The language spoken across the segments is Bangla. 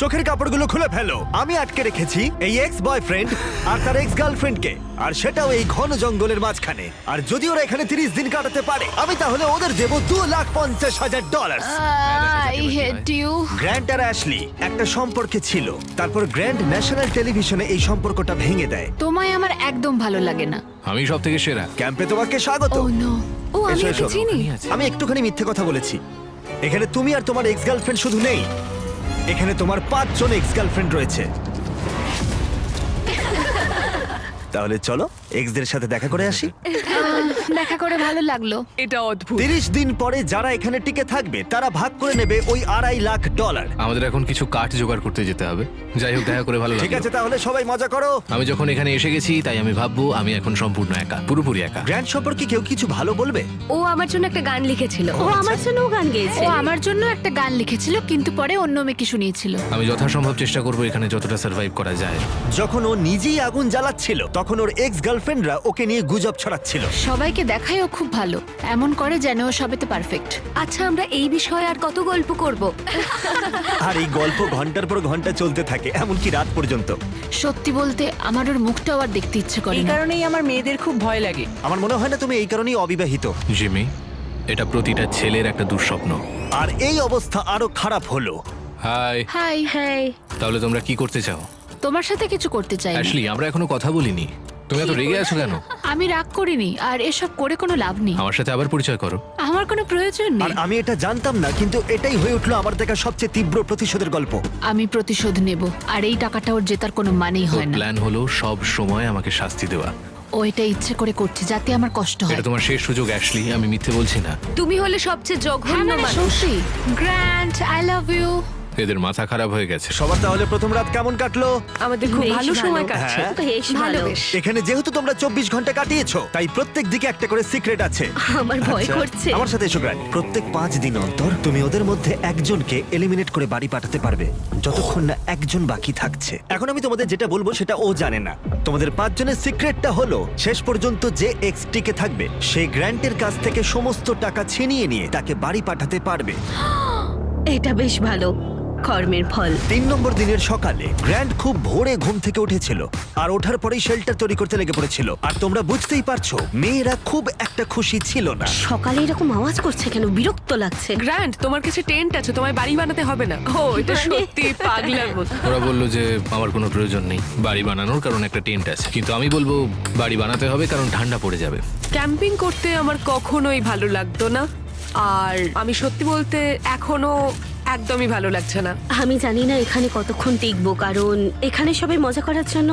চোখের কাপড়গুলো খুলে ফেলো। আমি আটকে রেখেছি এই এক্স বয়ফ্রেন্ড আর তার এক্স গার্লফ্রেন্ডকে, আর সেটাও এই ঘন জঙ্গলের মাঝখানে। আর যদি ওরা এখানে 30 দিন কাটাতে পারে, আমি তাহলে ওদের দেবো $2,50,000। I hate you. গ্র্যান্ট আর অ্যাশলি একটা সম্পর্কে ছিল, তারপর গ্র্যান্ট ন্যাশনাল টেলিভিশনে এই সম্পর্কটা ভেঙে দেয়। তোমায় আমার একদম ভালো লাগে না। আমি সব থেকে সেরা। ক্যাম্পে তোমাকে স্বাগত। ও নো। ও আমি এসো, ওকে এসো। চিনি। আমি একটুখানি মিথ্যে কথা বলেছি। এখানে তুমি আর তোমার এক্স গার্লফ্রেন্ড শুধু নেই, এখানে তোমার 5 জন এক্স গার্লফ্রেন্ড রয়েছে। তাহলে চলো এক্সদের সাথে দেখা করে আসি। দেখা করে ভালো লাগলো। এটা অদ্ভুত। 30 দিন পরে যারা এখানে টিকে থাকবে তারা ভাগ করে নেবে ওই $2.5 লাখ। আমাদের এখন কিছু কাঠ জোগাড় করতে যেতে হবে। যাই হোক, দেখা করে ভালো ঠিক লাগলো। আছে, তাহলে সবাই মজা করো। আমি যখন এখানে এসে গেছি তাই আমি ভাববো আমি এখন সম্পূর্ণ একা, পুরোপুরি একা। গ্র্যান্ড সম্পর্কে কেউ কিছু ভালো বলবে? ও আমার জন্য একটা গান লিখেছিল। ও আমার জন্যও গান গেয়েছে। ও আমার জন্য একটা গান লিখেছিল, কিন্তু পরে অন্য মেয়েকে শুনিয়েছিল। আমি যথাসম্ভব চেষ্টা করবো এখানে যতটা সার্ভাইভ করা যায়। যখন ও নিজেই আগুন জ্বালাচ্ছিল তখন ওর এক্স গার্লফ্রেন্ডরা ওকে নিয়ে গুজব ছড়াচ্ছিল। সবাইকে দেখায় ও খুব ভালো, এমন করে যেন ও সবেতে পারফেক্ট। আচ্ছা, আমরা এই বিষয়ে আর কত গল্প করব? আর এই গল্প ঘন্টার পর ঘন্টা চলতে থাকে, এমনকি রাত পর্যন্ত। সত্যি বলতে আমার ওর মুখটাও আর দেখতে ইচ্ছে করে এই না। কারণেই আমার মেয়েদের খুব ভয় লাগে। আমার মনে হয় না তুমি এই কারণেই অবিবাহিত। জিমি, এটা প্রতিটা ছেলের একটা দুঃস্বপ্ন। আর এই অবস্থা আরো খারাপ হলো। হাই। হাই। হ্যাঁ, তাহলে তোমরা কি করতে চাও? তোমার সাথে কিছু করতে চাই না। অ্যাশলি, আমরা এখনো কথা বলিনি। তুমি এত রেগে আছো কেন? আমি রাগ করিনি, আর এসব করে কোনো লাভ নেই। আমার সাথে আবার পরিচয় করো। আমার কোনো প্রয়োজন আর নেই। আমি এটা জানতাম না, কিন্তু এটাই হয়ে উঠলো আমার দেখা সবচেয়ে তীব্র প্রতিশোধের গল্প। আমি প্রতিশোধ নেব, আর এই টাকাটা ওর জেতার কোনো মানেই ওর হয় না। প্ল্যান হলো সব সময় আমাকে শাস্তি দেওয়া। ও এটা ইচ্ছে করে করছে যাতে আমার কষ্ট হয়। এটা তোমার শেষ সুযোগ অ্যাশলি, আমি মিথ্যে বলছি না। তুমি হলে সবচেয়ে হ্যাঁ, জঘন্য মানে মানুষ। সত্যি। Grant, I love you. এদের মাথা খারাপ হয়ে গেছে। সবার তাহলে প্রথম রাত কেমন কাটলো? আমাদের খুব বেশ ভালো সময় ভালো। কাটছে। হ্যাঁ। বেশ ভালো। এখানে যেহেতু তোমরা 24 ঘন্টা কাটিয়েছো, তাই প্রত্যেক দিকে একটা করে সিক্রেট আছে। আমার ভয় আচ্ছা, করছে। আমার সাথে এসো গ্র্যান্ড। প্রত্যেক 5 দিন অন্তর তুমি ওদের মধ্যে একজনকে এলিমিনেট করে বাড়ি পাঠাতে পারবে, যতক্ষণ না একজন বাকি থাকছে। এখন আমি তোমাদের যেটা বলবো সেটা ও জানে না। তোমাদের 5 জনের সিক্রেটটা হলো, শেষ পর্যন্ত যে এক্স টিকে থাকবে সে গ্র্যান্টের কাছ থেকে সমস্ত টাকা ছিনিয়ে নিয়ে তাকে বাড়ি পাঠাতে পারবে। এটা বেশ ভালো কর্মের ফল। 3 নম্বর দিনের সকালে গ্র্যান্ড খুব ভোরে ঘুম থেকে উঠেছিল, আর ওঠার পরেই শেল্টার তৈরি করতে লেগে পড়েছিল। আর তোমরা বুঝতেই পারছো মেয়েরা খুব একটা খুশি ছিল না। সকালে এরকম আওয়াজ করছে কেন? বিরক্ত লাগছে। গ্র্যান্ড, তোমার কাছে টেন্ট আছে, তোমায় বাড়ি বানাতে হবে না। ও, এটা সত্যি পাগলার মতো। ওরা বললো যে আমার কোনো প্রয়োজন নেই বাড়ি বানানোর, কারণ একটা টেন্ট আছে। কিন্তু আমি বলবো বাড়ি বানাতে হবে কারণ ঠান্ডা পড়ে যাবে। ক্যাম্পিং করতে আমার কখনোই ভালো লাগতো না, আর আমি সত্যি বলতে এখনো একদমই ভালো লাগছে না। আমি জানি না এখানে কতক্ষণ টিকবো, কারণ এখানে সবাই মজা করার জন্য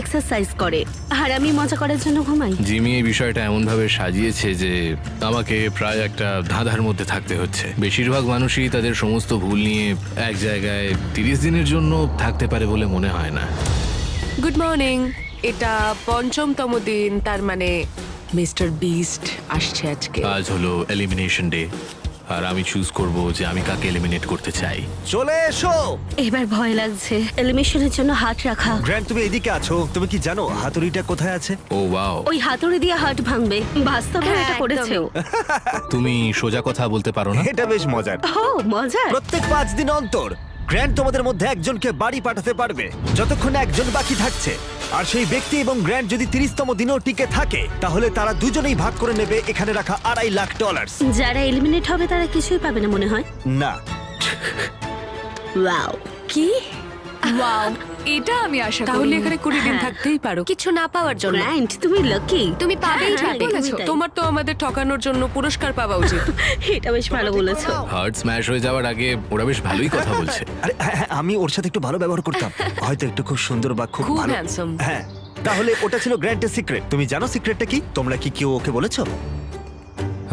এক্সারসাইজ করে, আর আমি মজা করার জন্য ঘুমাই। জিমি এই বিষয়টা এমনভাবে সাজিয়েছে যে আমাকে প্রায় একটা ধাঁধার মধ্যে থাকতে হচ্ছে। বেশিরভাগ মানুষই তাদের সমস্ত ভুল নিয়ে এক জায়গায় 30 দিনের জন্য থাকতে পারে বলে মনে হয় না। Good morning. এটা 5ম দিন, তার মানে মিস্টার বিস্ট আসছে আজকে। আজ হলো এলিমিনেশন ডে, আর আমি চুজ করব যে আমি কাকে এলিমিনেট করতে চাই। চলে এসো। এবার ভয় লাগছে। এলিমিনেশনের জন্য হাত রাখা। গ্র্যান্ড, তুমি এদিকে আছো। তুমি কি জানো হাতুড়িটা কোথায় আছে? ও ওয়াও, ওই হাতুড়ি দিয়ে হাট ভাঙবে। বাস্তবে হ্যাঁ, এটা করেছে ও। তুমি সোজা কথা বলতে পারো না? এটা বেশ মজার। ও মজার। প্রত্যেক 5 দিন অন্তর গ্র্যান্ড তোমাদের মধ্যে একজনকে বাড়ি পাঠাতে পারবে, যতক্ষণ না একজন বাকি থাকছে। আর সেই ব্যক্তি এবং গ্র্যান্ড যদি 30তম দিনও টিকে থাকে, তাহলে তারা দুজনেই ভাগ করে নেবে এখানে রাখা $2.5 লাখ। যারা এলিমিনেট হবে তারা কিছুই পাবে না মনে হয়। না, ওয়াও। কি? ওয়াও, এটা আমি আশা করি। তাহলে এখানে 20 দিন হ্যাঁ। থাকতেই পারো। কিছু না পাওয়ার জন্য। গ্র্যান্ড, তুমি লাকি। তুমি পাবেই হ্যাঁ, পাবে। একদমই তাই। তোমার তো আমাদের ঠকানোর জন্য পুরস্কার পাওয়া উচিত। এটা বেশ ভালো বলেছো। হার্ট স্ম্যাশ হয়ে যাওয়ার আগে ওরা বেশ ভালোই কথা বলছে। আরে হ্যাঁ, হ্যাঁ, আমি ওর সাথে একটু ভালো ব্যবহার করতাম, হয়তো একটু খুব সুন্দর বা খুব খুব ভালো। handsome। হ্যাঁ, তাহলে ওটা ছিল গ্র্যান্টের সিক্রেট। তুমি জানো সিক্রেটটা কি? তোমরা কি কেউ ওকে বলেছো?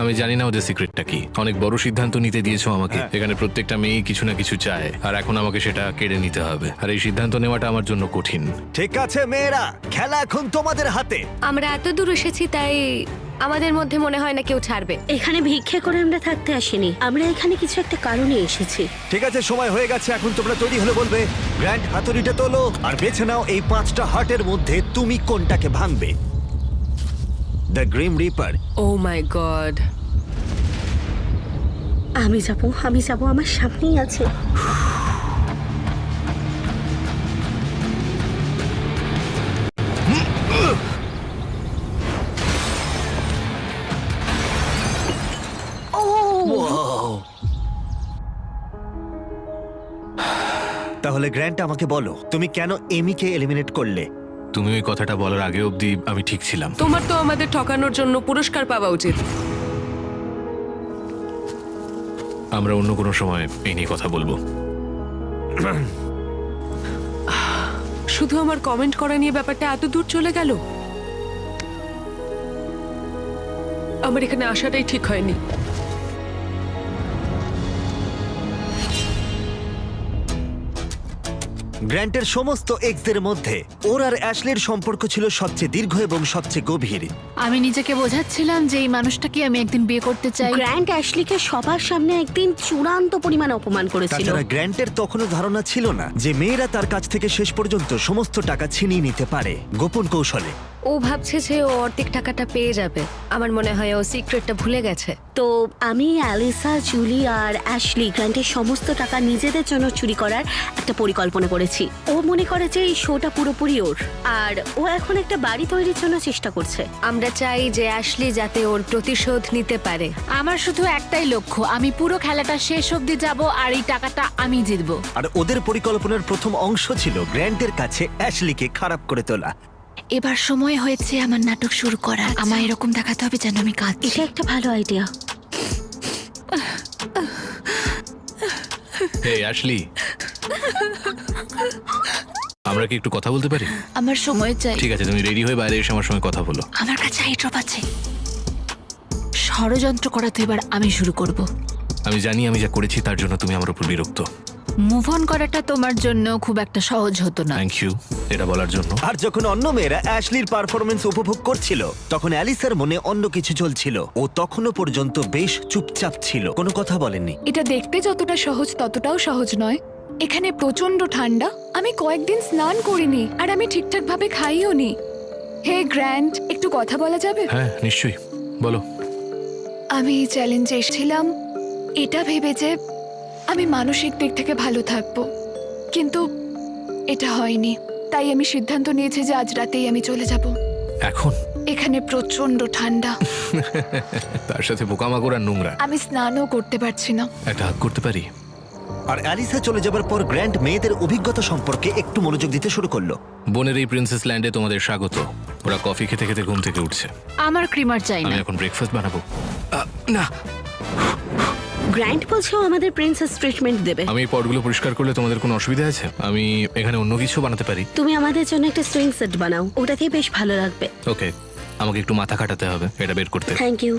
আমি জানি না ওদের সিক্রেটটা কি। অনেক বড় সিদ্ধান্ত নিতে দিয়েছো আমাকে। হ্যাঁ। এখানে প্রত্যেকটা মেয়ে কিছু না কিছু চায়, আর এখন আমাকে সেটা কেড়ে নিতে হবে। আর এই সিদ্ধান্ত নেওয়াটা আমার জন্য কঠিন। ঠিক আছে মেয়েরা, খেলা এখন তোমাদের হাতে। আমরা এত দূর এসেছি, তাই আমাদের মধ্যে মনে হয় না কেউ ছাড়বে। এখানে ভিক্ষে করে আমরা থাকতে আসিনি, আমরা এখানে কিছু একটা কারণে এসেছি। ঠিক আছে, সময় হয়ে গেছে। এখন তোমরা তৈরি হলে বলবে। গ্র্যান্ড হাতুড়িটা তোলো আর বেছে নাও এই 5টা হার্টের মধ্যে তুমি কোনটাকে ভাঙবে। The grim reaper. Oh my god. আমি যাব, আমার সামনেই আছে। তাহলে গ্র্যান্ট আমাকে বলো, তুমি কেন এমিকে এলিমিনেট করলে? তুমি ওই কথাটা বলার আগে অবধি আমি ঠিক ছিলাম। তোমার তো আমাদের ঠকানোর জন্য পুরস্কার পাওয়া উচিত। আমরা অন্য কোনো সময় এই নিয়ে কথা বলবো। শুধু আমার কমেন্ট করা নিয়ে ব্যাপারটা এত দূর চলে গেল। আমার এখানে আসাটাই ঠিক হয়নি। গ্র্যান্টের সমস্ত এক্সদের মধ্যে ওর আর অ্যাশলির সম্পর্ক ছিল সবচেয়ে দীর্ঘ এবং সবচেয়ে গভীর। আমি নিজেকে বোঝাচ্ছিলাম যে এই মানুষটাকে আমি একদিন বিয়ে করতে চাই। গ্র্যান্ট অ্যাশলিকে সবার সামনে একদিন চূড়ান্ত পরিমাণে অপমান করেছিল। তাছাড়া গ্র্যান্টের তখনও ধারণা ছিল না যে মেয়েরা তার কাছ থেকে শেষ পর্যন্ত সমস্ত টাকা ছিনিয়ে নিতে পারে গোপন কৌশলে। ও ভাবছে যে ও অর্ধেক টাকাটা পেয়ে যাবে। আমার মনে হয় ও সিক্রেটটা ভুলে গেছে। তো আমি অ্যালিসা, জুলি আর অ্যাশলি গ্র্যান্টের সমস্ত টাকা নিজেদের জন্য চুরি করার একটা পরিকল্পনা করেছি। ও মনে করে যে এই শোটা পুরোপুরি ওর, আর ও এখন একটা বাড়ি তৈরির জন্য চেষ্টা করছে। আমরা চাই যে অ্যাশলি যাতে ওর প্রতিশোধ নিতে পারে। আমার শুধু একটাই লক্ষ্য, আমি পুরো খেলাটা শেষ অবধি যাব আর এই টাকাটা আমি জিতবো। আর ওদের পরিকল্পনার প্রথম অংশ ছিল গ্র্যান্টের কাছে অ্যাশলিকে খারাপ করে তোলা। এবার সময় হয়েছে আমার নাটক শুরু করার। আমার এরকম দেখাতে হবে যেন আমি কাঁদছি। এটা একটা ভালো আইডিয়া। এই অ্যাশলি, আমরা কি একটু কথা বলতে পারি? আমার সময় চাই। ঠিক আছে, তুমি রেডি হয়ে বাইরে এসে আমার সঙ্গে কথা বলো। আমার কাছে আইড্রপ আছে। ষড়যন্ত্র করা তো এবার আমি শুরু করব। আমি জানি আমি যা করেছি তার জন্য তুমি আমার উপর বিরক্ত। মুভ অন করাটা তোমার জন্য খুব একটা সহজ হতো না। থ্যাংক ইউ এটা বলার জন্য। আর যখন অন্য মেয়েরা অ্যাশলির পারফরমেন্স উপভোগ করছিল তখন অ্যালিসার মনে অন্য কিছু চলছিল। ও তখনও পর্যন্ত বেশ চুপচাপ ছিল, কোনো কথা বলেনি। এটা দেখতে যতটা সহজ ততটাও সহজ নয়। এখানে প্রচন্ড ঠান্ডা, আমি কয়েকদিন স্নান করিনি আর আমি ঠিকঠাক ভাবে খাইও নি। হে গ্র্যান্ট, একটু কথা বলা যাবে? হ্যাঁ নিশ্চয়ই, বলো। আমি এই চ্যালেঞ্জে এসেছিলাম এটা ভেবে যে আমি মানসিক দিক থেকে ভালো থাকবো, কিন্তু এটা হয়নি। তাই আমি সিদ্ধান্ত নিয়েছি যে আজ রাতেই আমি চলে যাব। এখন এখানে প্রচন্ড ঠান্ডা, তার সাথে পোকামাকড় আর নোংরা। আমি স্নানও করতে পারছি না। একটা হাত করতে পারি? আর অ্যালিসা চলে যাবার পর গ্র্যান্ট মেয়েদের অভিজ্ঞতা সম্পর্কে একটু মনোযোগ দিতে শুরু করলো। বনের এই প্রিন্সেস ল্যান্ডে তোমাদের স্বাগত। ওরা কফি খেতে খেতে ঘুম থেকে উঠছে। আমার ক্রিমার চাই আমি না। এখন ব্রেকফাস্ট বানাবো। না, গ্র্যান্ট বলছে ও আমাদের প্রিন্সেস ট্রিটমেন্ট দেবে। আমি এই পটগুলো পরিষ্কার করলে তোমাদের কোনো অসুবিধা আছে? আমি এখানে অন্য কিছু বানাতে পারি। তুমি আমাদের জন্য একটা সুইং সেট বানাও, ওটাতেই বেশ ভালো লাগবে। ওকে, আমাকে একটু মাথা খাটাতে হবে এটা বের করতে। Thank you.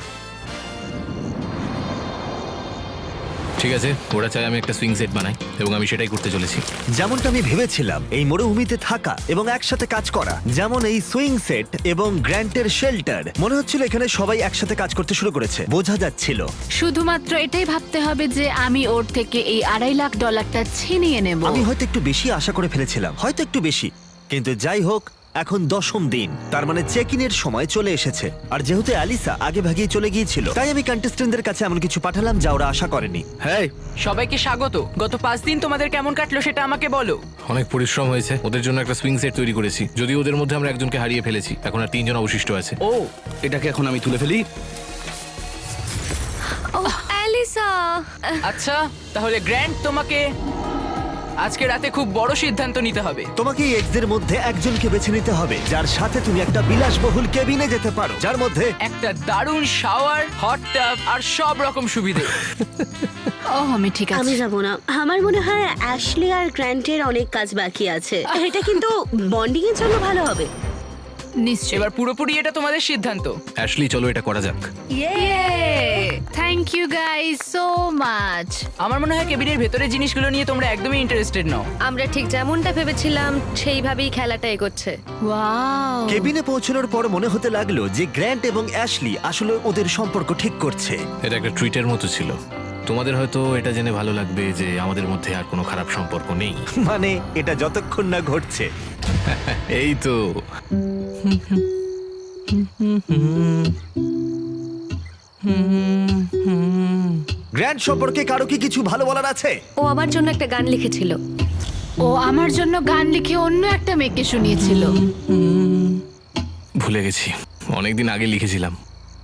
ঠিক আছে, ওরা চাই আমি একটা সুইং সেট বানাই এবং আমি সেটাই করতে চলেছি। যেমনটা আমি ভেবেছিলাম, এই মরুভূমিতে থাকা এবং একসাথে কাজ করা, যেমন এই সুইং সেট এবং গ্র্যান্টের শেল্টার, মনে হচ্ছিল এখানে সবাই একসাথে কাজ করতে শুরু করেছে। বোঝা যাচ্ছিল। শুধুমাত্র এটাই ভাবতে হবে যে আমি ওর থেকে এই $2.5 লাখ ছিনিয়ে নেব। আমি হয়তো একটু বেশি আশা করে ফেলেছিলাম, হয়তো একটু বেশি, কিন্তু যাই হোক এখন 10ম দিন, তার মানে চেক ইনের সময় চলে এসেছে। আর যেহেতু অ্যালিসা আগে ভাগেই চলে গিয়েছিল, তাই আমি কন্টেস্টেন্টদের কাছে এমন কিছু পাঠালাম যা ওরা আশা করেনি। হ্যাঁ, সবাইকে স্বাগত। গত 5 দিন তোমাদের কেমন কাটলো সেটা আমাকে বলো। অনেক পরিশ্রম হয়েছে। ওদের জন্য একটা সুইং সেট তৈরি করেছি। যদিও ওদের মধ্যে আমরা একজনকে হারিয়ে ফেলেছি, এখন আর 3 জন অবশিষ্ট আছে। ও, এটাকে এখন আমি তুলে ফেলি। ও অ্যালিসা, আচ্ছা, তাহলে গ্র্যান্ট, তোমাকে আজকে রাতে খুব বড় সিদ্ধান্ত নিতে হবে। তোমাকে এই এক্সদের মধ্যে একজনকে বেছে নিতে হবে যার সাথে তুমি একটা বিলাসবহুল কেবিনে যেতে পারো, যার মধ্যে একটা দারুণ শাওয়ার, হট টাব আর সব রকম সুবিধে। ও আমি ঠিক আমি আছে। যাব না। আমার মনে হয় অ্যাশলি আর গ্র্যান্টের অনেক কাজ বাকি আছে। এটা কিন্তু বন্ডিং এর জন্য ভালো হবে। নিশ্চয়ই। এবার পুরোপুরি এটা তোমাদের সিদ্ধান্ত। অ্যাশলি, চলো এটা করা যাক। Thank you guys so much. আমার মনে হয় কেবিনের ভেতরের জিনিসগুলো নিয়ে তোমরা একদমই ইন্টারেস্টেড নও। আমরা ঠিক যেমনটা ভেবেছিলাম সেইভাবেই খেলাটা এগোচ্ছে। ওয়াও। কেবিনে পৌঁছানোর পর মনে হতে লাগলো যে গ্র্যান্ট এবং অ্যাশলি আসলে ওদের সম্পর্ক ঠিক করছে। এটা একটা ট্রিটের মতো ছিল। তোমাদের হয়তো এটা জেনে ভালো লাগবে যে আমাদের মধ্যে আর কোনো খারাপ সম্পর্ক নেই। মানে এটা যতক্ষণ না ঘটছে। এই তো। গ্র্যান্ট সম্পর্কে কারো কি কিছু ভালো বলার আছে? ও আমার জন্য একটা গান লিখেছিল। ও আমার জন্য গান লিখে অন্য একটা মেয়েকে শুনিয়েছিল। ভুলে গেছি, অনেকদিন আগে লিখেছিলাম।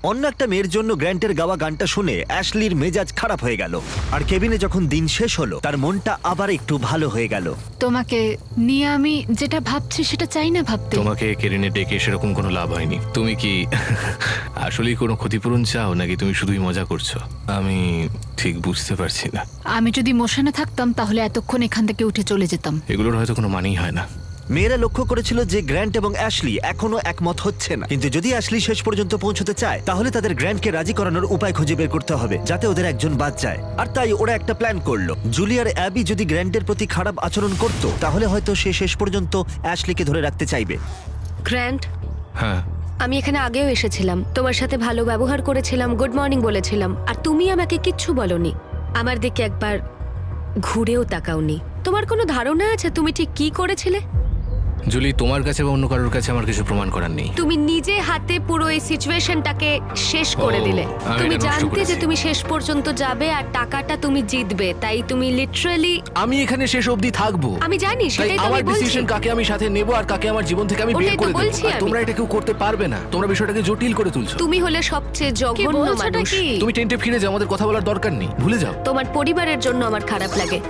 অন্য একটা মেয়ের জন্য গ্র্যান্টের গাওয়া গানটা শুনে অ্যাশলির মেজাজ খারাপ হয়ে গেল, আর কেবিনে যখন দিন শেষ হলো তার মনটা আবার একটু ভালো হয়ে গেল। তোমাকে নিয়ে আমি যেটা ভাবছি সেটা চাই না ভাবতে। তোমাকে কেরিনে ডেকে সেরকম কোনো লাভ হয়নি। তুমি কি আসলেই কোনো ক্ষতিপূরণ চাও নাকি তুমি শুধুই মজা করছো? আমি ঠিক বুঝতে পারছি না। আমি যদি মোশনে থাকতাম তাহলে এতক্ষণ এখান থেকে উঠে চলে যেতাম। এগুলোর হয়তো কোনো মানেই হয় না। মেয়েরা লক্ষ্য করেছিল যে গ্র্যান্ট এবং অ্যাশলি এখনো একমত হচ্ছে না, কিন্তু যদি অ্যাশলি শেষ পর্যন্ত পৌঁছতে চায় তাহলে তাদের গ্র্যান্টকে রাজি করানোর উপায় খুঁজে বের করতে হবে যাতে ওদের একজন বাদ যায়। আর তাই ওরা একটা প্ল্যান করলো, জুলি আর অ্যাবি যদি গ্র্যান্টের প্রতি খারাপ আচরণ করত তাহলে হয়তো সে শেষ পর্যন্ত অ্যাশলিকে ধরে রাখতে চাইবে। গ্র্যান্ট, হ্যাঁ, আমি এখানে আগেও এসেছিলাম, তোমার সাথে ভালো ব্যবহার করেছিলাম, গুড মর্নিং বলেছিলাম, আর তুমি আমাকে কিচ্ছু বলনি। আমার দিকে একবার ঘুরেও তাকাওনি। তোমার কোনো ধারণা আছে তুমি ঠিক কি করেছিলে? জুলি, তোমার কাছে বা অন্য কারোর কাছে আমার কিছু প্রমাণ করার নেই। তুমি নিজে হাতে পুরো এই সিচুয়েশনটাকে শেষ করে ও, দিলে। আমি তুমি এটা নষ্ট জানতে যে করেছি। তুমি শেষ পর্যন্ত যাবে আর টাকাটা তুমি জিতবে, তাই তুমি লিটারালি। আমি এখানে শেষ অবধি থাকবো। আমি জানি, তাই সেটাই তো আমার আমি বলছি। ডিসিশন কাকে আমি সাথে নেব আর কাকে আমার জীবন থেকে আমি বের ওটাই তো করে দেব। বলছি আর আমি। তোমরা এটা কেউ করতে পারবে না। তোমরা বিষয়টাকে জটিল করে তুলছো। তুমি হলে সবচেয়ে কি জঘন্য বলছোটা মানুষ। কি? তুমি টেন্টে ফিরে যাও, আমাদের কথা বলার দরকার নেই, ভুলে যাও। তোমার পরিবারের জন্য আমার খারাপ লাগে।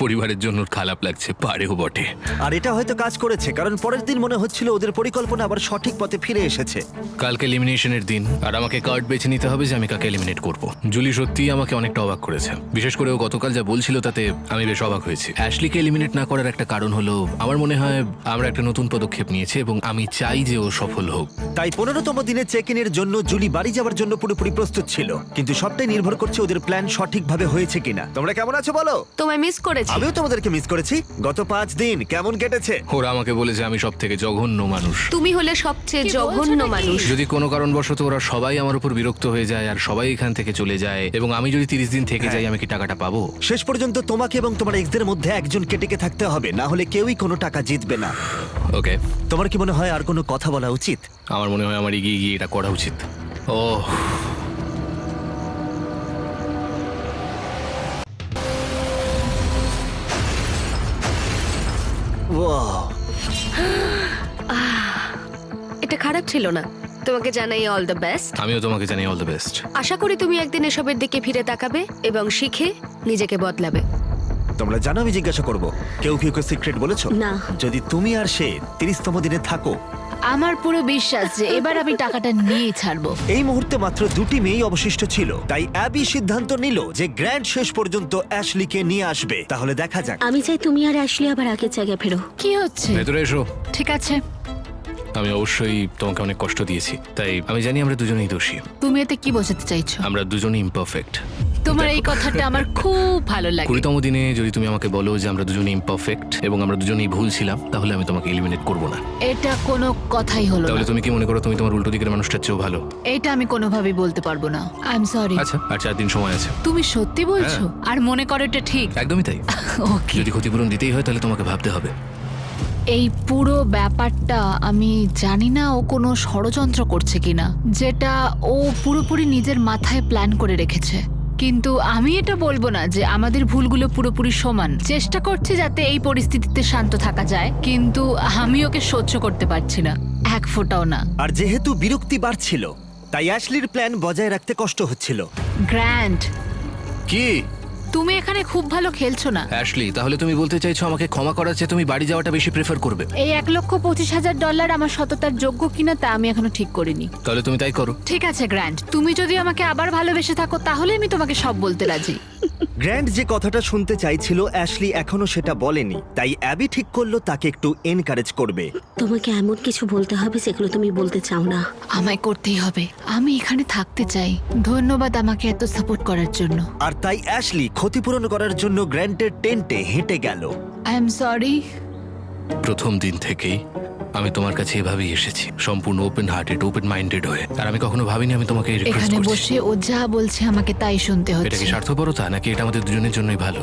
পরিবারের জন্য খারাপ লাগছে, পারেও বটে। আর এটা হয়তো কাজ করেছে, কারণ পরের দিন মনে হচ্ছিল ওদের পরিকল্পনা আবার সঠিক পথে ফিরে এসেছে। কালকে এলিমিনেশনের দিন, আর আমাকে কার্ড বেছে নিতে হবে যে আমি কাকে এলিমিনেট করব। জুলি সত্যিই আমাকে অনেকটা অবাক করেছে, বিশেষ করে ও গতকাল যা বলছিল তাতে আমি বেশ অবাক হয়েছি। অ্যাশলিকে এলিমিনেট না করার একটা কারণ হলো আমার মনে হয় আমরা একটা নতুন পদক্ষেপ নিয়েছি এবং আমি চাই যে ও সফল হোক। তাই 15তম দিনে চেক ইনের জন্য জুলি বাড়ি যাওয়ার জন্য পুরোপুরি প্রস্তুত ছিল, কিন্তু সবটাই নির্ভর করছে ওদের প্ল্যান সঠিকভাবে হয়েছে কিনা। তোমরা কেমন আছো বলো? তোমায় মিস করেছি। আমিও তোমাদেরকে মিস করেছি। গত 5 দিন কেমন কেটেছে? ওরা আমাকে বলেছে আমি সব থেকে জঘন্য মানুষ। তুমি হলে সবচেয়ে কি জঘন্য বলছো নাকি? মানুষ। যদি কোনো কারণবশত ওরা সবাই আমার উপর বিরক্ত হয়ে যায় আর সবাই এখান থেকে চলে যায় এবং আমি যদি 30 দিন থেকে যাই, আমি কি টাকাটা পাবো? শেষ পর্যন্ত তোমাকে এবং তোমার এক্সদের মধ্যে একজন কেটে থাকতে হবে, না হলে কেউই কোনো টাকা জিতবে না। ওকে, তোমার কি মনে হয় আর কোনো কথা বলা উচিত? আমার মনে হয় আমার এগিয়ে গিয়ে এটা করা উচিত। ওহ, ওয়াও, এটা খারাপ ছিল না। তোমাকে জানাই অল দ্য বেস্ট। আমিও তোমাকে জানি অল দ্য বেস্ট। আশা করি তুমি একদিন এসবের দিকে ফিরে তাকাবে এবং শিখে নিজেকে বদলাবে। তোমরা জানো আমি জিজ্ঞাসা করব, কেউ কি ওকে সিক্রেট বলেছো? না। যদি তুমি আর সে 30তম দিনে থাকো, আমার পুরো বিশ্বাস যে এবার আমি টাকাটা নিয়ে ছাড়বো। এই মুহূর্তে মাত্র 2টি মেয়েই অবশিষ্ট ছিল, তাই অ্যাবি সিদ্ধান্ত নিল যে গ্র্যান্ড শেষ পর্যন্ত অ্যাশলিকে নিয়ে আসবে। তাহলে দেখা যাক। আমি চাই তুমি আর অ্যাশলি আবার আগের জায়গায় ফেরো। কি হচ্ছে? ভেতরে এসো। ঠিক আছে, আমি অবশ্যই তোমাকে অনেক কষ্ট দিয়েছি, তাই আমি জানি আমরা দুজনেই দোষী। তুমি এতে কি বোঝাতে চাইছো? আমরা দুজনেই ইমপারফেক্ট। তোমার এই কথাটা আমার খুব ভালো লাগে। 20তম দিনে যদি তুমি আমাকে বলো যে আমরা দুজনেই ইমপারফেক্ট এবং আমরা দুজনেই ভুল ছিলাম, তাহলে আমি তোমাকে এলিমিনেট করব না। এটা কোনো কথাই হলো তাহলে না। তুমি কি মনে করো তুমি তোমার উল্টো দিকের মানুষটার চেয়েও ভালো? এটা আমি কোনোভাবেই বলতে পারবো না। I am sorry. আচ্ছা, আর 4 দিন সময় আছে। তুমি সত্যি বলছো? আর মনে করো এটা ঠিক? একদমই তাই। ওকে। যদি ক্ষতিপূরণ দিতেই হয় তাহলে তোমাকে ভাবতে হবে। এই পুরো ব্যাপারটা আমি জানি না ও কোনো ষড়যন্ত্র করছে কিনা, যেটা ও পুরোপুরি নিজের মাথায় প্ল্যান করে রেখেছে। কিন্তু আমি এটা বলবো না যে আমাদের ভুলগুলো পুরোপুরি সমান। চেষ্টা করছি যাতে এই পরিস্থিতিতে শান্ত থাকা যায়, কিন্তু আমি ওকে সহ্য করতে পারছি না, এক ফোঁটাও না। আর যেহেতু বিরক্তি বাড়ছিল, তাই অ্যাশলির প্ল্যান বজায় রাখতে কষ্ট হচ্ছিল। গ্র্যান্ড, কি? তুমি এখানে খুব ভালো খেলছো না। অ্যাশলি, তাহলে তুমি বলতে চাইছো আমাকে ক্ষমা করার চেয়ে তুমি বাড়ি যাওয়াটা বেশি প্রেফার করবে? এই $1,25,000 আমার সততার যোগ্য কিনা তা আমি এখনো ঠিক করিনি। তাহলে তুমি তাই করো। ঠিক আছে গ্র্যান্ড, তুমি যদি আমাকে আবার ভালোবেসে থাকো তাহলে আমি তোমাকে সব বলতে রাজি। গ্র্যান্ড যে কথাটা শুনতে চাইছিল অ্যাশলি এখনো সেটা বলেনি, তাই অ্যাবি ঠিক করলো তাকে একটু এনকারেজ করবে। তোমাকে এমন কিছু বলতে হবে যেগুলো তুমি বলতে চাও না। আমায় করতেই হবে, আমি এখানে থাকতে চাই। ধন্যবাদ আমাকে এত সাপোর্ট করার জন্য। আর তাই অ্যাশলি ক্ষতিপূরণ করার জন্য গ্র্যান্টের টেন্টে হেঁটে গেল। I am sorry. প্রথম দিন থেকেই আমি তোমার কাছে এভাবেই এসেছি, সম্পূর্ণ ওপেন হার্টেড, ওপেন মাইন্ডেড হয়ে। আর আমি কখনো ভাবিনি আমি তোমাকে রিকোয়েস্ট এখানে করছি। বসে ও যা বলছে আমাকে তাই শুনতে এটা হচ্ছে। কি স্বার্থপরতা নাকি এটা আমাদের দুজনের জন্যই ভালো?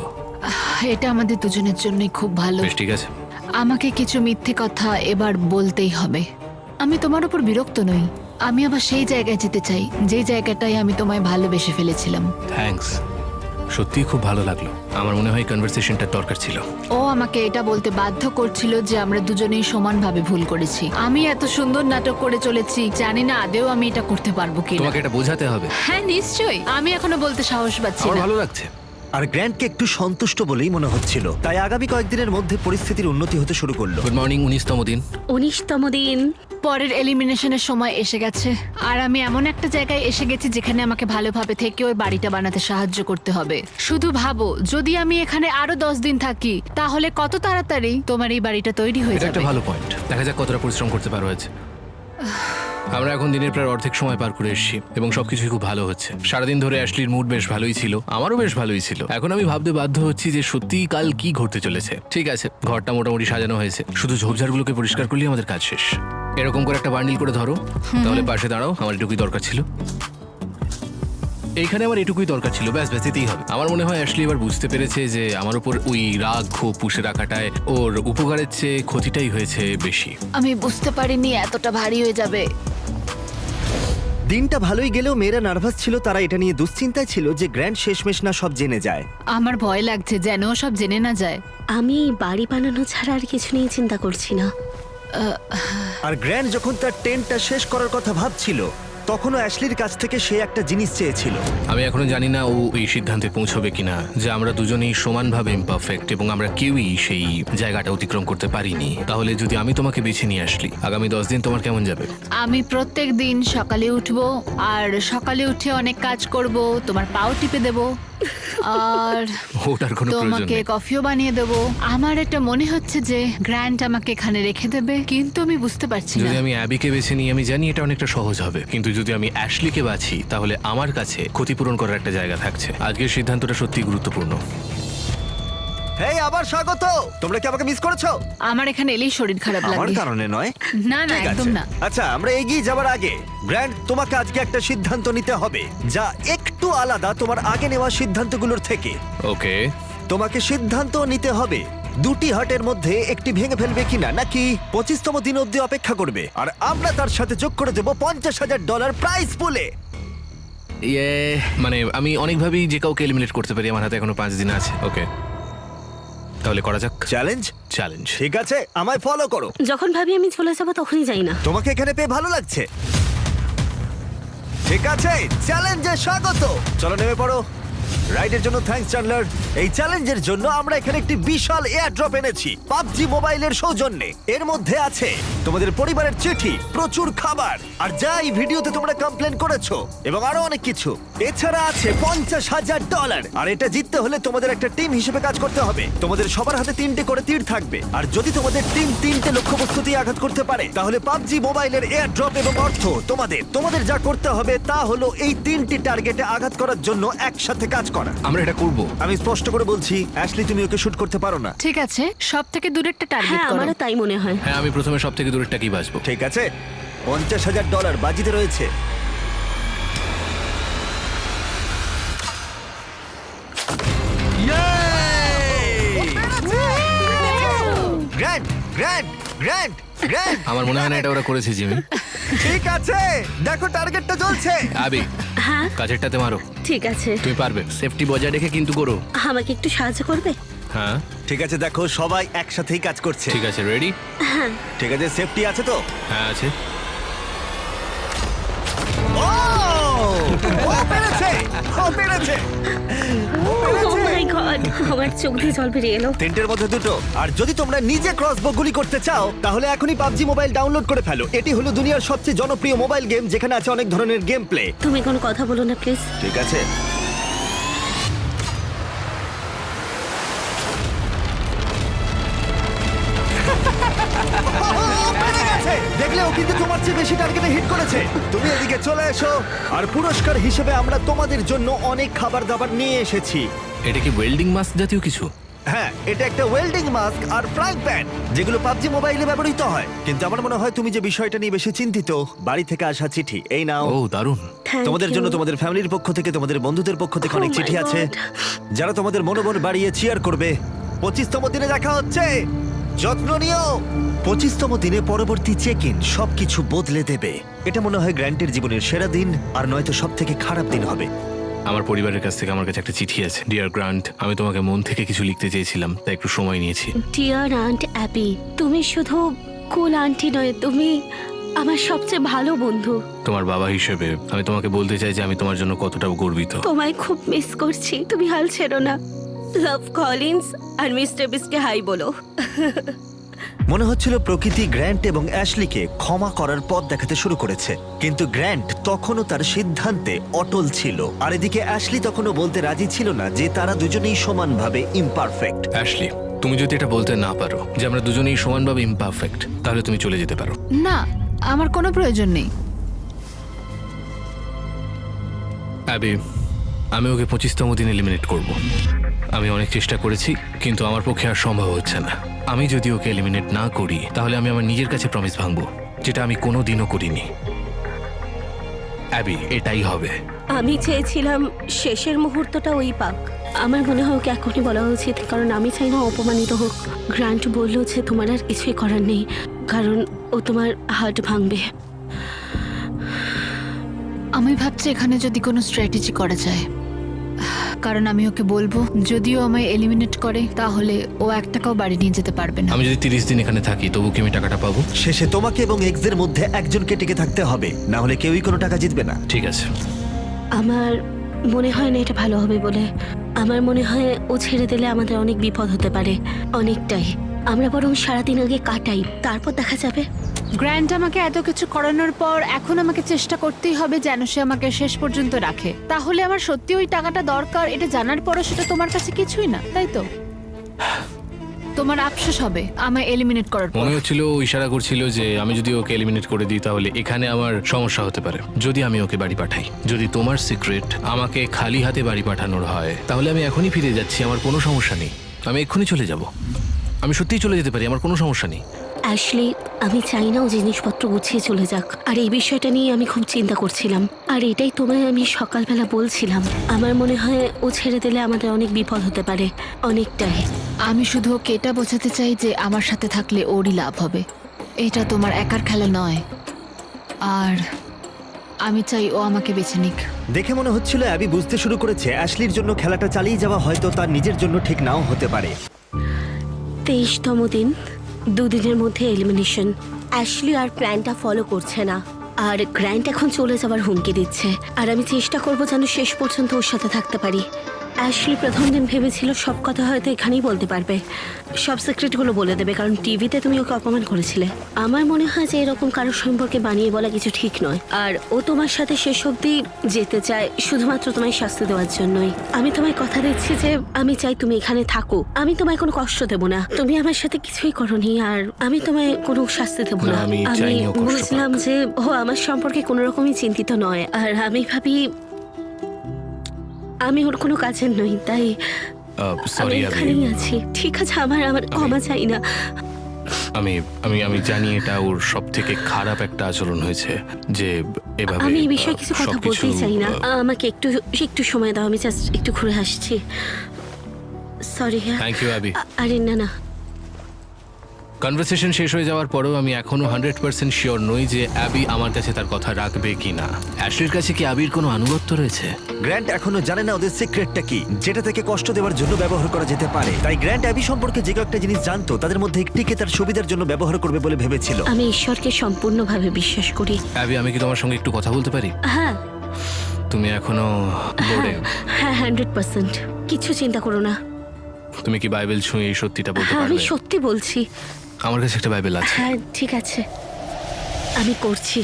এটা আমাদের দুজনের জন্যই খুব ভালো। বেশ, ঠিক আছে। আমাকে কিছু মিথ্যে কথা এবার বলতেই হবে। আমি তোমার উপর বিরক্ত নই, আমি আবার সেই জায়গায় যেতে চাই যে জায়গাটায় আমি তোমায় ভালোবেসে ফেলেছিলাম। থ্যাঙ্কস। সত্যিই খুব ভালো লাগলো। আমার মনে হয় কনভারসেশনটা দরকার ছিল। ও আমাকে এটা বলতে বাধ্য করছিল যে আমরা দুজনেই সমানভাবে ভুল করেছি। আমি এত সুন্দর নাটক করে চলেছি, জানি না আদেও আমি এটা করতে পারবো কিনা। তোমাকে এটা বোঝাতে হবে। হ্যাঁ নিশ্চয়ই, আমি এখনো বলতে সাহস পাচ্ছি আমার না। ভালো লাগছে। আর গ্র্যান্টকে একটু সন্তুষ্ট বলেই মনে হচ্ছিল, তাই আগামী কয়েকদিনের মধ্যে পরিস্থিতির উন্নতি হতে শুরু করলো। গুড মর্নিং, 19তম দিন। 19তম দিন। পরের এলিমিনেশনের সময় এসে গেছে, আর আমি এমন একটা জায়গায় এসে গেছি যেখানে আমাকে ভালোভাবে থেকে ওই বাড়িটা বানাতে সাহায্য করতে হবে। শুধু ভাবো, যদি আমি এখানে আরো 10 দিন থাকি তাহলে কত তাড়াতাড়ি তোমার এই বাড়িটা তৈরি হয়ে এটা যাবে। একটা ভালো পয়েন্ট। দেখা যাক কতটা পরিশ্রম করতে পারো আজ। আমরা এখন দিনের প্রায় অর্ধেক সময় পার করে এসেছি এবং সবকিছুই খুব ভালো হচ্ছে। সারাদিন ধরে অ্যাশলির মুড বেশ ভালোই ছিল, আমারও বেশ ভালোই ছিল। এখন আমি ভাবতে বাধ্য হচ্ছি যে সত্যিই কাল কি ঘটতে চলেছে। ঠিক আছে, ঘরটা মোটামুটি সাজানো হয়েছে, শুধু ঝোপঝাড়গুলোকে পরিষ্কার করলেই আমাদের কাজ শেষ। এরকম করে একটা বান্ডিল করে ধরো, তাহলে পাশে দাঁড়াও। আমার এটুকুই দরকার ছিল, এইখানে আমার এটুকুই দরকার ছিল, ব্যাস ব্যাস এতেই হবে। আমার মনে হয় অ্যাশলি এবার বুঝতে পেরেছে যে আমার উপর ওই রাগ ক্ষোভ পুষে রাখাটায় ওর উপকারের চেয়ে ক্ষতিটাই হয়েছে বেশি। আমি বুঝতে পারিনি এতটা ভারী হয়ে যাবে। দিনটা ভালোই গেলেও মেয়েরা নার্ভাস ছিল, তারা এটা নিয়ে দুশ্চিন্তায় ছিল যে গ্র্যান্ড শেষমেশ না সব জেনে যায়। আমার ভয় লাগছে যেন ও সব জেনে না যায়। আমি বাড়ি বানানো ছাড়া আর কিছু নিয়ে চিন্তা করছি না। আর গ্র্যান্ড যখন তার টেন্টটা শেষ করার কথা ভাবছিল, তখনও অ্যাশলির কাছ থেকে সে একটা জিনিস চেয়েছিল। আমি এখনো জানি না ও এই সিদ্ধান্তে পৌঁছবে কিনা যে আমরা দুজনেই সমানভাবে ইমপারফেক্ট এবং আমরা কেউই সেই জায়গাটা অতিক্রম করতে পারিনি। তাহলে যদি আমি তোমাকে বেছে নিয়ে আসলি, আগামী 10 দিন তোমার কেমন যাবে? আমি প্রত্যেক দিন সকালে উঠবো, আর সকালে উঠে অনেক কাজ করব, তোমার পাও টিপে দেব, আর ওটার কোনো প্রয়োজন তোমাকে নেই। কফিও বানিয়ে দেব। আমার এটা মনে হচ্ছে যে গ্র্যান্ড আমাকে এখানে রেখে দেবে, কিন্তু আমি বুঝতে পারছি না। যদি আমি অ্যাবিকে বেছে নিই, আমি জানি এটা অনেকটা সহজ হবে, কিন্তু যদি আমি অ্যাশলিকে বাছি তাহলে আমার কাছে ক্ষতিপূরণ করার একটা জায়গা থাকছে। আজকের সিদ্ধান্তটা সত্যিই গুরুত্বপূর্ণ। হেই, আবার স্বাগত। তোমরা কি আমাকে মিস করেছো? আমার এখানে এলেই শরীর খারাপ আমার লাগে। কারণে নয়। না না, ঠিক একদম আছে। না। আচ্ছা, আমরা এগিয়ে যাওয়ার আগে গ্র্যান্ড, তোমাকে আজকে একটা সিদ্ধান্ত নিতে হবে যা একটু আলাদা তোমার আগে নেওয়া সিদ্ধান্তগুলোর থেকে। ওকে, তোমাকে সিদ্ধান্ত নিতে হবে দুটি হাটের মধ্যে একটি ভেঙে ফেলবে কিনা, নাকি 25তম দিন অব্দি অপেক্ষা করবে, আর আমরা তার সাথে যোগ করে দেবো $50,000 প্রাইজ পুলে। ইয়ে মানে আমি অনেকভাবেই যে কাউকে এলিমিনেট করতে পারি, আমার হাতে এখনো 5 দিন আছে। ওকে, তাহলে করা যাক চ্যালেঞ্জ। চ্যালেঞ্জ। ঠিক আছে, আমায় ফলো করো। যখন ভাবি আমি চলে যাবো তখনই যাই না। তোমাকে এখানে পেয়ে ভালো লাগছে। ঠিক আছে, চ্যালেঞ্জে স্বাগত। চলো নেমে পড়ো। রাইডের জন্য থ্যাঙ্কস চ্যান্ডলার। এই চ্যালেঞ্জের জন্য আমরা এখানে একটি বিশাল এয়ার ড্রপ এনেছি পাবজি মোবাইলের সৌজন্যে। এর মধ্যে আছে তোমাদের পরিবারের চিঠি, প্রচুর খাবার, আর যা এই ভিডিওতে তোমরা কমপ্লেন করেছো, এবং আরো অনেক কিছু। এছাড়া আছে $50,000। আর এটা জিততে হলে তোমাদের একটা টিম হিসেবে কাজ করতে হবে। তোমাদের সবার হাতে 3টে করে তীর থাকবে, আর যদি তোমাদের টিম 3টে লক্ষ্যবস্তুতেই আঘাত করতে পারে, তাহলে পাবজি মোবাইলের এয়ার ড্রপ এবং অর্থ তোমাদের যা করতে হবে তা হলো এই 3টি টার্গেটে আঘাত করার জন্য একসাথে কাজ করা। আমরা এটা করব। আমি স্পষ্ট করে বলছি, অ্যাশলি, তুমি ওকে শুট করতে পারো না। ঠিক আছে, সব থেকে দূরেরটা টার্গেট হ্যাঁ, করো। আমারও তাই মনে হয়। হ্যাঁ, আমি প্রথমে সব থেকে দূরেরটাকেই বাঁচবো। ঠিক আছে, $50,000 বাজিতে রয়েছে। Grand, grand, grand, grand. আমার মনে হয় না এটা ওরা করেছে, জিমি। ঠিক আছে, দেখো টার্গেটটা জ্বলছে। আবি, হ্যাঁ কাছেরটাতে মারো। ঠিক আছে, তুমি পারবে। সেফটি বজায় রেখে কিন্তু করো। আমাকে একটু সাহায্য করবে? হ্যাঁ ঠিক আছে, দেখো সবাই একসাথেই কাজ করছে। ঠিক আছে, রেডি? ঠিক আছে, সেফটি আছে তো? হ্যাঁ আছে। ও! ও পেরেছে! ও পেরেছে! ও মাই গড, আমার চোখ দিয়ে জল বেরিয়ে এলো। 3টের মধ্যে 2টো। আর যদি তোমরা নিজে ক্রসবো গুলি করতে চাও, তাহলে এখনই পাবজি মোবাইল ডাউনলোড করে ফেলো। এটি হলো দুনিয়ার সবচেয়ে জনপ্রিয় মোবাইল গেম, যেখানে আছে অনেক ধরনের গেম প্লে। তুমি কোনো কথা বলো না প্লিজ। ঠিক আছে। দেখলে, ও কিন্তু তোমার চেয়ে বেশি টার্গেটে হিট করেছে। তুমি এদিকে চলে এসো। আর পুরস্কার হিসেবে আমরা তোমাদের জন্য অনেক খাবার দাবার নিয়ে এসেছি। এটা কি ওয়েল্ডিং মাস্ক জাতীয় কিছু? হ্যাঁ, এটা একটা ওয়েল্ডিং মাস্ক আর ফ্রাইং প্যান, যেগুলো পাবজি মোবাইলে ব্যবহৃত হয়। কিন্তু আমার মনে হয় তুমি যে বিষয়টা নিয়ে বেশি চিন্তিত, বাড়ি থেকে আসা চিঠি। এই নাও। ও দারুণ। Thank তোমাদের you. জন্য তোমাদের ফ্যামিলির পক্ষ থেকে, তোমাদের বন্ধুদের পক্ষ থেকে Oh অনেক my চিঠি আছে, God. যারা তোমাদের মনোবল বাড়িয়ে চিয়ার করবে। 25তম দিনে দেখা হচ্ছে। যত্ন নিও। 25তম দিনে পরবর্তী চেক ইন সবকিছু বদলে দেবে। এটা মনে হয় গ্র্যান্টের জীবনের সেরা দিন, আর নয়তো সব থেকে খারাপ দিন হবে। আমার পরিবারের কাছ থেকে আমার কাছে একটা চিঠি আছে। ডিয়ার গ্রান্ট, আমি তোমাকে মন থেকে কিছু লিখতে চেয়েছিলাম, তাই একটু সময় নিয়েছি। ডিয়ার আন্ট অ্যাবি, তুমি শুধু কুল আন্টি নয়, তুমি আমার সবচেয়ে ভালো বন্ধু। তোমার বাবা হিসেবে আমি তোমাকে বলতে চাই যে আমি তোমার জন্য কতটা গর্বিত। তোমায় খুব মিস করছি, তুমি হাল ছেড়ো না। লাভ কলিন্স আর মিস্টার বিস্টকে হাই বলো। মনে হচ্ছিল প্রকৃতি গ্র্যান্ট এবং অ্যাশলিকে ক্ষমা করার পথ দেখাতে শুরু করেছে, কিন্তু গ্র্যান্ট তখনও তার সিদ্ধান্তে অটল ছিল। আর এদিকে অ্যাশলি তখনও বলতে রাজি ছিল না যে তারা দুজনেই সমানভাবে ইমপারফেক্ট। অ্যাশলি, তুমি যদি এটা বলতে না পারো যে আমরা দুজনেই সমানভাবে ইমপারফেক্ট, তাহলে তুমি চলে যেতে পারো। না, আমার কোনো প্রয়োজন নেই। অ্যাবি, আমি ওকে 25তম দিন এলিমিনেট করব। আমি অনেক চেষ্টা করেছি, কিন্তু আমার পক্ষে আর সম্ভব হচ্ছে না। আমি যদি ওকে এলিমিনেট না করি, তাহলে আমি আমার নিজের কাছে প্রমিস ভাঙবো, যেটা আমি কোনোদিনও করিনি। অ্যাবি, এটাই হবে। আমি চেয়েছিলাম শেষের মুহূর্তটা ওই পাক। আমার মনে হয় ওকে এখনই বলা উচিত, কারণ আমি চাই না অপমানিত হোক। গ্রান্ট বলল যে তোমার আর কিছুই করার নেই, কারণ ও তোমার হার্ট ভাঙবে। আমি ভাবছি এখানে যদি কোনো স্ট্র্যাটেজি করা যায়, কারণ আমি ওকে বলবো যদিও আমায় এলিমিনেট করে তাহলে ও 1 টাকাও বাড়ি নিয়ে যেতে পারবে না। আমি যদি 30 দিন এখানে থাকি, তবু কি আমি টাকাটা পাবো? শেষে তোমাকে এবং এক্সের মধ্যে একজনকে টিকে থাকতে হবে, না হলে কেউই কোনো টাকা জিতবে না। ঠিক আছে। আমার মনে হয় না এটা ভালো হবে বলে। আমার মনে হয় ও ছেড়ে দিলে আমাদের অনেক বিপদ হতে পারে, অনেকটাই। আমরা বরং সারাদিন আগে কাটাই, তারপর দেখা যাবে। গ্র্যান্ট আমাকে এত কিছু করানোর পর এখন আমাকে চেষ্টা করতেই হবে যেন সে আমাকে শেষ পর্যন্ত রাখে। তাহলে আমার সত্যি ওই টাকাটা দরকার, এটা জানার পরও সেটা তোমার কাছে কিছুই না, তাই তো? তোমার আফসোস হবে আমায় এলিমিনেট করার পর। মনে হচ্ছিল ও ইশারা করছিল যে আমি যদি ওকে এলিমিনেট করে দিই, তাহলে এখানে আমার সমস্যা হতে পারে যদি আমি ওকে বাড়ি পাঠাই। যদি তোমার সিক্রেট আমাকে খালি হাতে বাড়ি পাঠানোর হয়, তাহলে আমি এখনই ফিরে যাচ্ছি, আমার কোনো সমস্যা নেই। আমি এক্ষুনি চলে যাব, আমি সত্যিই চলে যেতে পারি, আমার কোনো সমস্যা নেই। অ্যাশলি, আমি চাই না ও জিনিসপত্র গুছিয়ে চলে যাক, আর এই বিষয়টা নিয়ে আমি খুব চিন্তা করছিলাম। আর এটাই তোমায় আমি সকালবেলা বলছিলাম। আমার মনে হয় ও ছেড়ে দিলে আমাদের অনেক বিপদ হতে পারে, অনেকটাই। আমি শুধু ওকে এটা বোঝাতে চাই যে আমার সাথে থাকলে ওরই লাভ হবে, এটা তোমার একার খেলা নয়। আর আমি চাই ও আমাকে বেছে নিক। দেখে মনে হচ্ছিল অ্যাবি বুঝতে শুরু করেছে অ্যাশলির জন্য খেলাটা চালিয়ে যাওয়া হয়তো তার নিজের জন্য ঠিক নাও হতে পারে। 23তম দিন, 2 দিনের মধ্যে এলিমিনেশন। অ্যাশলি আর প্ল্যানটা ফলো করছে না, আর গ্র্যান্ট এখন চলে যাবার হুমকি দিচ্ছে। আর আমি চেষ্টা করবো যেন শেষ পর্যন্ত ওর সাথে থাকতে পারি। অ্যাশলি প্রথম দিন ভেবেছিল সব কথা হয়তো এখানেই বলতে পারবে, সব সিক্রেটগুলো বলে দেবে, কারণ টিভিতে তুমি ওকে অপমান করেছিলে। আমার মনে হয় যে এরকম কারোর সম্পর্কে বানিয়ে বলা কিছু ঠিক নয়। আর ও তোমার সাথে শেষ অবধি যেতে চায় শুধুমাত্র তোমায় শাস্তি দেওয়ার জন্যই। আমি তোমায় কথা দিচ্ছি যে আমি চাই তুমি এখানে থাকো, আমি তোমায় কোনো কষ্ট দেবো না। তুমি আমার সাথে কিছুই করোনি, আর আমি তোমায় কোনো শাস্তি দেবো না। না, আমি আমি চাইনি ও কষ্ট পাক। বুঝলাম যে ও আমার সম্পর্কে কোনো রকমই চিন্তিত নয়, আর আমি ভাবি আমি ওর কোনো কাজের নই, তাই আমি সরি অ্যাবি, এখানেই আছি। ঠিক আছে, আমার ক্ষমা চাই না। আমি আমি আমি জানি এটা ওর সব থেকে খারাপ একটা আচরণ হয়েছে, যে এভাবে আমি এই বিষয়ে কিছু কথা সবকিছু, বলতেই চাই না। আমাকে একটু একটু সময় দাও, আমি জাস্ট একটু ঘুরে আসছি। সরি। Thank you Abby. আরে না না, কনভারসেশন শেষ হয়ে যাওয়ার পরেও আমি এখনো 100% শিওর নই যে অ্যাবি আমার কাছে তার কথা রাখবে কিনা। অ্যাশলির কাছে কি অ্যাবির কোনো আনুগত্য রয়েছে? গ্র্যান্ট এখনো জানে না ওদের সিক্রেটটা কি, যেটা থেকে কষ্ট দেওয়ার জন্য ব্যবহার করা যেতে পারে। তাই গ্র্যান্ট অ্যাবি সম্পর্কে যে কয়েকটা জিনিস জানতো তাদের মধ্যে একটিকে তার সুবিধার জন্য ব্যবহার করবে বলে ভেবেছিল। আমি ঈশ্বরকে সম্পূর্ণভাবে বিশ্বাস করি। অ্যাবি, আমি কি তোমার সঙ্গে একটু কথা বলতে পারি? হ্যাঁ তুমি এখনো বোর্ডে? হ্যাঁ, 100%। কিছু চিন্তা করো না। তুমি কি বাইবেল ছুঁয়ে এই সত্যিটা বলতে হ্যাঁ, আমি পারবে? সত্যি বলছি। আমার কাছে একটা বাইবেল আছে। হ্যাঁ ঠিক আছে, আমি করছি,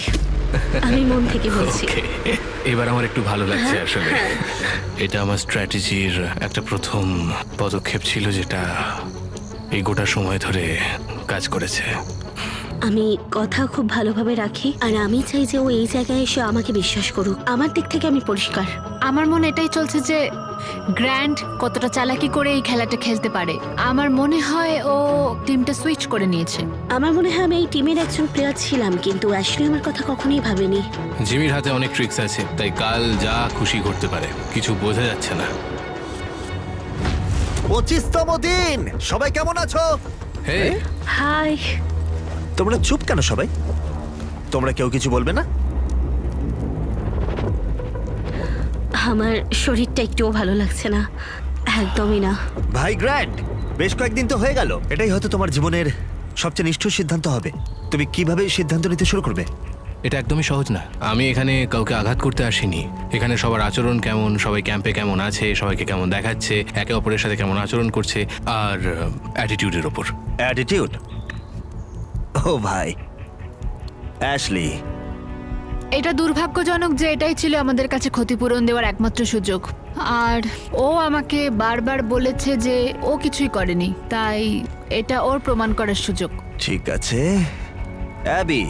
আমি মন থেকে বলছি। Okay, এবার আমার একটু ভালো লাগছে আসলে। এটা আমার স্ট্র্যাটেজির একটা প্রথম পদক্ষেপ ছিল, যেটা এই গোটা সময় ধরে কাজ করেছে। আমি কথা খুব ভালোভাবে রাখি, আর আমি চাই যে ও এই জায়গায় এসে আমাকে বিশ্বাস করুক। আমার দিক থেকে আমি পরিষ্কার। আমার মনে এটাই চলছে যে গ্র্যান্ট কতটা চালাকি করে এই খেলাটা খেলতে পারে। আমার মনে হয় ও টিমটা সুইচ করে নিয়েছে। আমার মনে হয় আমি এই টিমের একজন প্লেয়ার ছিলাম, কিন্তু অ্যাশলি আমার কথা কখনোই ভাবেনি। জিমির হাতে অনেক ট্রিক্স আছে, তাই কাল যা খুশি ঘটতে পারে, কিছু বোঝা যাচ্ছে না। 25তম দিন, সবাই কেমন আছো? হে, হাই। তোমরা চুপ কেন সবাই? তোমরা কেউ কিছু বলবে না? আমার শরীরটা একটুও ভালো লাগছে না, একদমই না। ভাই গ্র্যান্ড, বেশ কয়েকদিন তো হয়ে গেল। এটাই হয়তো তোমার জীবনের সবচেয়ে নিষ্ঠুর সিদ্ধান্ত হবে। তুমি কিভাবে সিদ্ধান্ত নিতে শুরু করবে? এটা একদমই সহজ না। আমি এখানে কাউকে আঘাত করতে আসিনি। এখানে সবার আচরণ কেমন, সবাই ক্যাম্পে কেমন আছে, সবাইকে কেমন দেখাচ্ছে, একে অপরের সাথে কেমন আচরণ করছে, আর অ্যাটিটিউডের ওপর। অ্যাটিটিউড? ও ভাই, অ্যাশলি, এটা দুর্ভাগ্যজনক যে এটাই ছিল আমাদের কাছে ক্ষতিপূরণ দেওয়ার একমাত্র সুযোগ। আর ও আমাকে বারবার বলেছে যে ও কিছুই করেনি, তাই এটা ওর প্রমাণ করার সুযোগ। ঠিক আছে। অ্যাবি,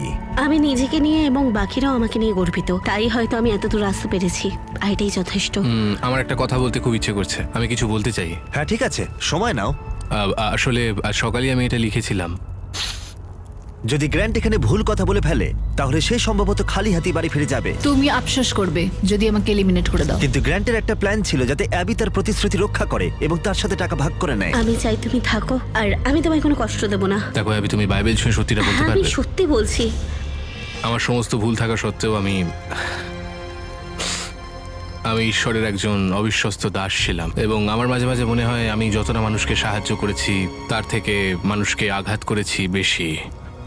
আমি নিজেকে নিয়ে এবং বাকিরাও আমাকে নিয়ে গর্বিত, তাই হয়তো আমি এতদূর আসতে পেরেছি, আর এটাই যথেষ্ট। আমার একটা কথা বলতে খুব ইচ্ছে করছে, আমি কিছু বলতে চাই। হ্যাঁ ঠিক আছে, সময় নাও। আসলে আজ সকালে আমি এটা লিখেছিলাম। যদি গ্র্যান্ট এখানে ভুল কথা বলে ফেলে তাহলে সে সম্ভবত খালি হাতে বাড়ি ফিরে যাবে। তুমি আফসোস করবে যদি আমাকে এলিমিনেট করে দাও। কিন্তু গ্র্যান্টের একটা প্ল্যান ছিল যাতে অ্যাবি তার প্রতিশ্রুতি রক্ষা করে এবং তার সাথে টাকা ভাগ করে নেয়। আমি চাই তুমি থাকো, আর আমি তোমায় কোনো কষ্ট দেবো না। দেখো অ্যাবি, তুমি বাইবেল ছুঁয়ে সত্যিটা বলতে হ্যাঁ, আমি পারবে? সত্যি বলছি। আমার সমস্ত ভুল থাকা সত্ত্বেও আমি ঈশ্বরের একজন অবিশ্বস্ত দাস ছিলাম, এবং আমার মাঝে মাঝে মনে হয় আমি যতটা মানুষকে সাহায্য করেছি তার থেকে মানুষকে আঘাত করেছি বেশি।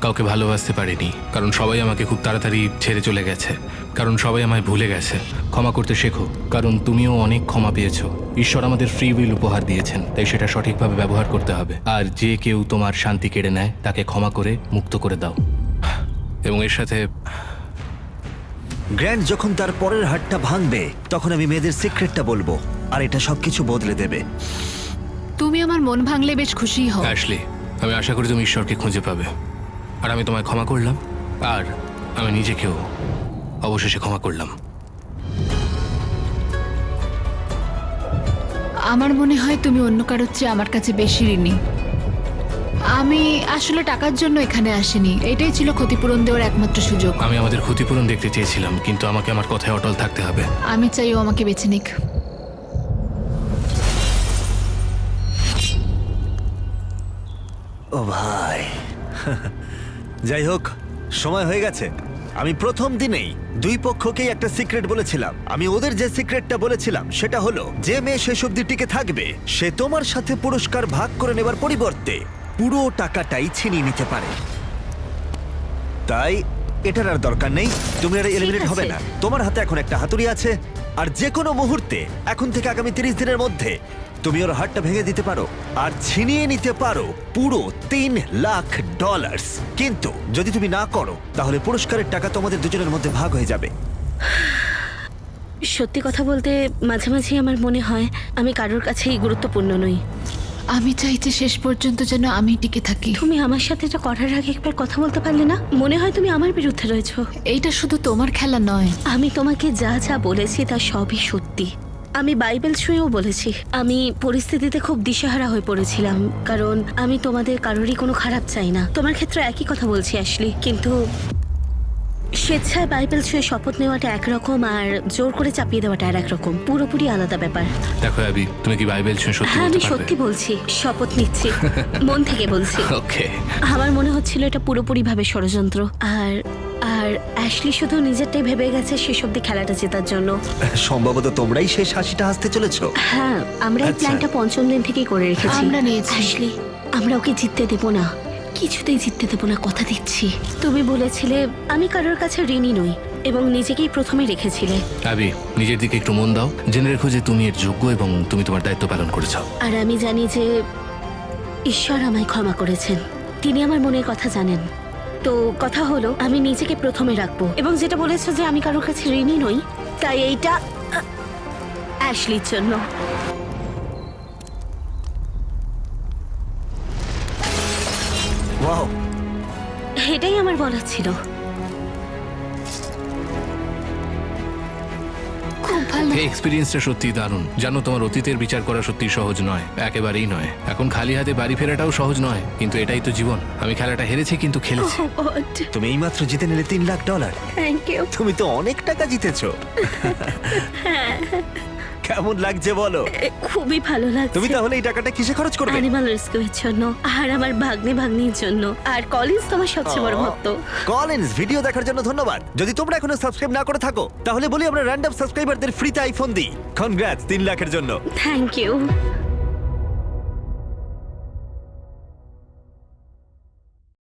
কাউকে ভালোবাসতে পারিনি, কারণ সবাই আমাকে খুব তাড়াতাড়ি ছেড়ে চলে গেছে, কারণ সবাই আমায় ভুলে গেছে। ক্ষমা করতে শেখো, কারণ তুমিও অনেক ক্ষমা পেয়েছো। ঈশ্বর আমাদের ফ্রি উইল উপহার দিয়েছেন, তাই সেটা সঠিকভাবে ব্যবহার করতে হবে। আর যে কেউ তোমার শান্তি কেড়ে নেয় তাকে ক্ষমা করে মুক্ত করে দাও। এবং এর সাথে গ্র্যান্ট যখন তার পরের হাতটা ভাঙবে তখন আমি মেয়েদের সিক্রেটটা বলবো, আর এটা সবকিছু বদলে দেবে। তুমি আমার মন ভাঙলে বেশ খুশিই হও। অ্যাশলি, আমি আশা করি তুমি ঈশ্বরকে খুঁজে পাবে। আর আমি তোমায় ক্ষমা করলাম, আর আমি নিজেকেও অবশেষে ক্ষমা করলাম। আমার মনে হয় তুমি অন্য কারোর চেয়ে আমার কাছে বেশি ঋণী। আমি আসলে টাকার জন্য এখানে আসিনি, এটাই ছিল ক্ষতিপূরণ দেওয়ার একমাত্র সুযোগ। আমি আমাদের ক্ষতিপূরণ দেখতে চেয়েছিলাম, কিন্তু আমাকে আমার কথায় অটল থাকতে হবে। আমি চাই ও আমাকে বেছে নিক। ও ভাই, যাই হোক, সময় হয়ে গেছে। আমি প্রথম দিনেই দুই পক্ষকেই একটা সিক্রেট বলেছিলাম। আমি ওদের যে সিক্রেটটা বলেছিলাম সেটা হলো, যে মেয়ে শেষ অবধি টিকে থাকবে সে তোমার সাথে পুরস্কার ভাগ করে নেবার পরিবর্তে পুরো টাকাটাই ছিনিয়ে নিতে পারে। তাই এটার আর দরকার নেই, তুমি আর এলিমিনেট আছে। হবে না। তোমার হাতে এখন একটা হাতুড়ি আছে, আর যে কোনো মুহূর্তে এখন থেকে আগামী 30 দিনের মধ্যে তুমি ওর হাতটা ভেঙে দিতে পারো আর ছিনিয়ে নিতে পারো পুরো $3 লাখ। কিন্তু যদি তুমি না করো তাহলে পুরস্কারের টাকা তোমাদের দুজনের মধ্যে ভাগ হয়ে যাবে। সত্যি কথা বলতে মাঝে মাঝে আমার মনে হয় আমি কারোর কাছেই গুরুত্বপূর্ণ নই। আমি চাই যে শেষ পর্যন্ত যেন আমি টিকে থাকি। তুমি আমার সাথে এটা করার আগে একবার কথা বলতে পারলে না? মনে হয় তুমি আমার বিরুদ্ধে রয়েছো। এইটা শুধু তোমার খেলা নয়। আমি তোমাকে যা যা বলেছি তা সবই সত্যি। আমি বাইবেল ছুঁয়েও বলেছি। আমি পরিস্থিতিতে খুব দিশেহারা হয়ে পড়েছিলাম, কারণ আমি তোমাদের কারোরই কোনো খারাপ চাই না। তোমার ক্ষেত্রে একই কথা বলছি অ্যাশলি, কিন্তু স্বেচ্ছায় বাইবেল ছুঁয়ে শপথ নেওয়াটা একরকম, আর জোর করে চাপিয়ে দেওয়াটা আর একরকম, পুরোপুরি আলাদা ব্যাপার। দেখো অ্যাবি, তুমি কি বাইবেল ছুঁয়ে সত্যি হ্যাঁ, বলতে আমি পারবে? সত্যি বলছি, শপথ নিচ্ছি, মন থেকে বলছি। ওকে। আমার মনে হচ্ছিল এটা পুরোপুরি ভাবে ষড়যন্ত্র, আর আর অ্যাশলি শুধু নিজেরটাই ভেবে গেছে শেষ অব্দি খেলাটা জেতার জন্য। সম্ভবত তোমরাই শেষ হাসিটা হাসতে চলেছো। হ্যাঁ, আমরা এই আচ্ছা। প্ল্যানটা পঞ্চম দিন থেকেই করে রেখেছি। আমরা নিয়েছি। অ্যাশলি, আমরা ওকে জিততে দেবো না, কিছুতেই জিততে দেবো না, কথা দিচ্ছি। তুমি বলেছিলে আমি কারোর কাছে ঋণী নই, এবং নিজেকেই প্রথমে রেখেছিলে। অ্যাবি, নিজের দিকে একটু মন দাও। জেনে রেখো যে তুমি এর যোগ্য এবং তুমি তোমার দায়িত্ব পালন করেছো। আর আমি জানি যে ঈশ্বর আমায় ক্ষমা করেছেন, তিনি আমার মনের কথা জানেন। তো কথা হলো, আমি নিজেকে প্রথমে রাখবো, এবং যেটা বলেছো যে আমি কারোর কাছে ঋণী নই, তাই এইটা অ্যাশলির জন্য। ওয়াও, এটাই আমার বলার ছিল। খুব ভালো। এই এক্সপিরিয়েন্সটা সত্যি দারুণ। জানো, তোমার অতীতের বিচার করা সত্যি সহজ নয়, একেবারেই নয়। এখন খালি হাতে বাড়ি ফেরাটাও সহজ নয়, কিন্তু এটাই তো জীবন। আমি খেলাটা হেরেছি, কিন্তু খেলেছি। তুমি এইমাত্র জিতে নিলে $3 লাখ। Thank you. তুমি তো অনেক টাকা জিতেছো। কেমন লাগছে বলো? খুবই ভালো লাগছে। তুমি তাহলে এই টাকাটা কিসে খরচ করবে? অ্যানিমাল রেস্কিউয়ের জন্য আর আমার ভাগ্নির জন্য। আর কলিন্স তোমার সবচেয়ে বড় ভক্ত। কলিন্স, ভিডিও দেখার জন্য ধন্যবাদ। যদি তোমরা এখনো সাবস্ক্রাইব না করে থাকো তাহলে বলি আমরা র্যান্ডম সাবস্ক্রাইবারদের ফ্রিতে আইফোন দিই। কনগ্রাটস 3 লাখের জন্য। Thank you.